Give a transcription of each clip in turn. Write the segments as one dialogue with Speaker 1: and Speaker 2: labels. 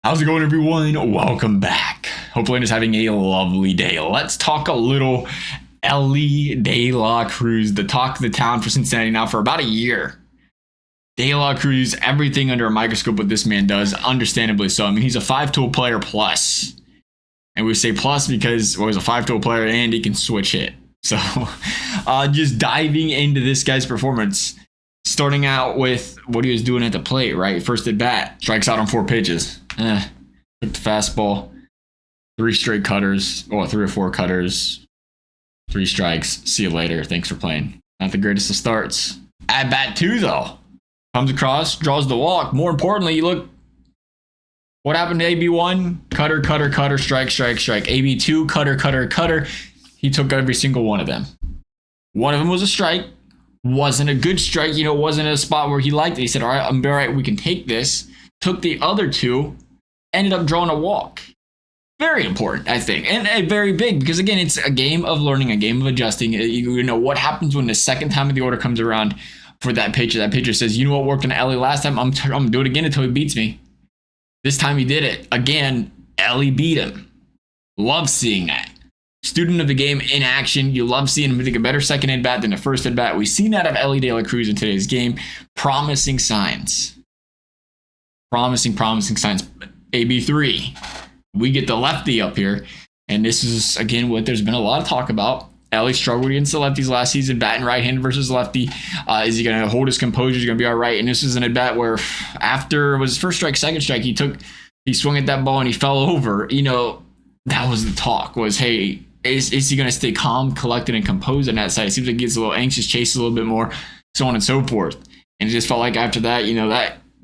Speaker 1: How's it going, everyone? Welcome back. Hopefully, I'm just having a lovely day. Let's talk a little Elly De La Cruz, the talk of the town for Cincinnati now for about a year. De La Cruz, everything under a microscope what this man does, understandably so. I mean, he's a 5-tool player plus. And we say plus because he's a 5-tool player and he can switch hit. So, just diving into this guy's performance. Starting out with what he was doing at the plate, right? First at bat, strikes out on 4 pitches. Took the fastball, 3 straight cutters, 3 or 4 cutters, 3 strikes. See you later. Thanks for playing. Not the greatest of starts. At bat 2, though. Comes across, draws the walk. More importantly, you look. What happened to AB1? Cutter, cutter, cutter, strike, strike, strike. AB2, cutter, cutter, cutter. He took every single one of them. One of them was a strike. Wasn't a good strike, wasn't a spot where he liked it. He said, all right, we can take this. Took the other 2, ended up drawing a walk. Very important, I think, and very big because, again, it's a game of learning, a game of adjusting. You know what happens when the second time of the order comes around for that pitcher. That pitcher says, you know what worked on Elly last time? I'm going to do it again until he beats me. This time he did it. Again, Elly beat him. Love seeing that. Student of the game in action. You love seeing him take a better second at bat than the first at bat. We've seen that of Elly De La Cruz in today's game. Promising signs. Promising signs. AB3. We get the lefty up here. And this is, again, what there's been a lot of talk about. Elly struggled against the lefties last season, batting right-handed versus lefty. Is he going to hold his composure? Is he going to be all right? And this is an at-bat where after it was first strike, second strike, he swung at that ball and he fell over. That was the talk was, hey, is he going to stay calm, collected, and composed on that side? It seems like he gets a little anxious, chases a little bit more, so on and so forth. And it just felt like after that,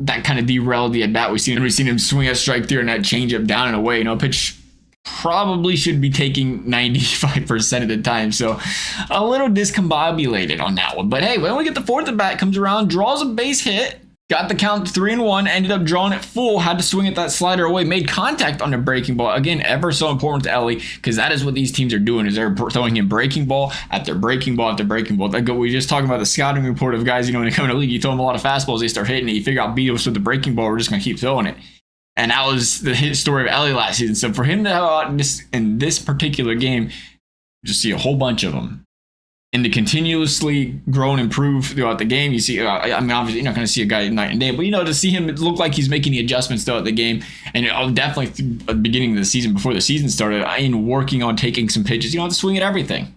Speaker 1: that kind of derailed the at-bat. We've seen him swing at strike 3 and that changeup down and away. A pitch probably should be taking 95% of the time. So a little discombobulated on that one. But hey, when we get the 4th at-bat, comes around, draws a base hit, got the count 3-1, ended up drawing it full, had to swing at that slider away, made contact on the breaking ball. Again, ever so important to Elly, because that is what these teams are doing, is they're throwing in breaking ball after breaking ball after breaking ball. We just talking about the scouting report of guys, when they come in the league, you throw them a lot of fastballs, they start hitting it, you figure out beat us with the breaking ball, we're just going to keep throwing it. And that was the hit story of Elly last season. So for him to have out in this particular game, just see a whole bunch of them. And to continuously grow and improve throughout the game, you see, obviously you're not going to see a guy night and day, but to see him look like he's making the adjustments throughout the game, and definitely at the beginning of the season, before the season started, in working on taking some pitches. You don't have to swing at everything.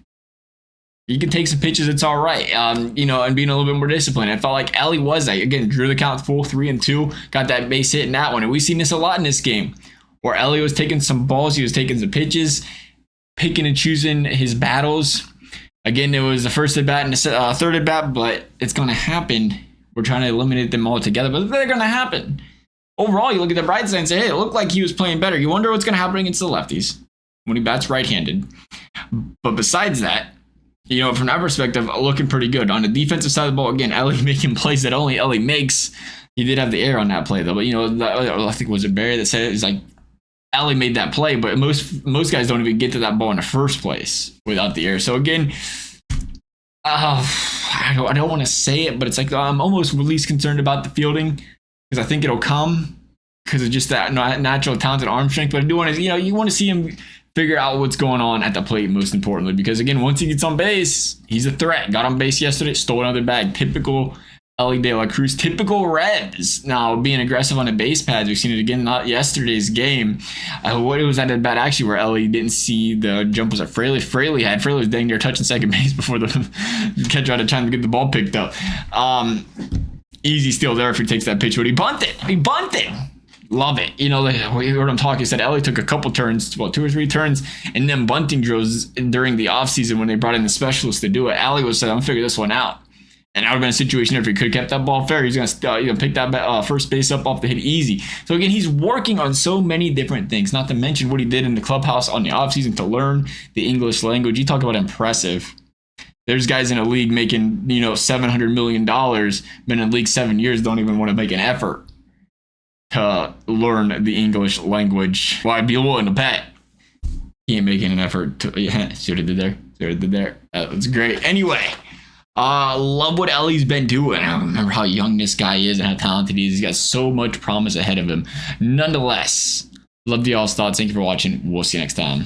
Speaker 1: You can take some pitches, it's all right, and being a little bit more disciplined. I felt like Elly was that. Again, drew the count full 3-2, got that base hit in that one, and we've seen this a lot in this game, where Elly was taking some balls, he was taking some pitches, picking and choosing his battles. Again, it was the first at bat and the third at bat, but it's going to happen. We're trying to eliminate them all together, but they're going to happen. Overall, you look at the bright side and say, hey, it looked like he was playing better. You wonder what's going to happen against the lefties when he bats right-handed. But besides that, from that perspective, looking pretty good. On the defensive side of the ball, again, Elly making plays that only Elly makes. He did have the error on that play, though. But, I think it was Barry that said it. It's like, Elly made that play, but most guys don't even get to that ball in the first place without the error. So again, I don't want to say it, but it's like I'm almost least concerned about the fielding because I think it'll come because of just that natural talent and arm strength. But I do want to, you want to see him figure out what's going on at the plate, most importantly, because again, once he gets on base, he's a threat. Got on base yesterday, stole another bag. Typical Elly De La Cruz, typical Reds. Now, being aggressive on the base pads, we've seen it again, not yesterday's game. What was that at bat actually where Elly didn't see the jump was at Fraley? Fraley was dang near touching second base before the catcher had a time to get the ball picked up. Easy steal there if he takes that pitch, but he bunted. Love it. We heard him talk. He said Elly took a couple turns, 2 or 3 turns, and then bunting drills during the offseason when they brought in the specialists to do it. Elly was saying, I'm going to figure this one out. And that would have been a situation if he could have kept that ball fair. He's going to pick that first base up off the hit easy. So again, he's working on so many different things, not to mention what he did in the clubhouse on the offseason to learn the English language. You talk about impressive. There's guys in a league making, $700 million, been in the league 7 years, don't even want to make an effort to learn the English language. Well, I'd be willing to bet he ain't making an effort to, see what I did there? That's great. Anyway, Love what Elly's been doing. I remember how young this guy is and how talented he is. He's got so much promise ahead of him. Nonetheless, love the all thoughts. Thank you for watching. We'll see you next time.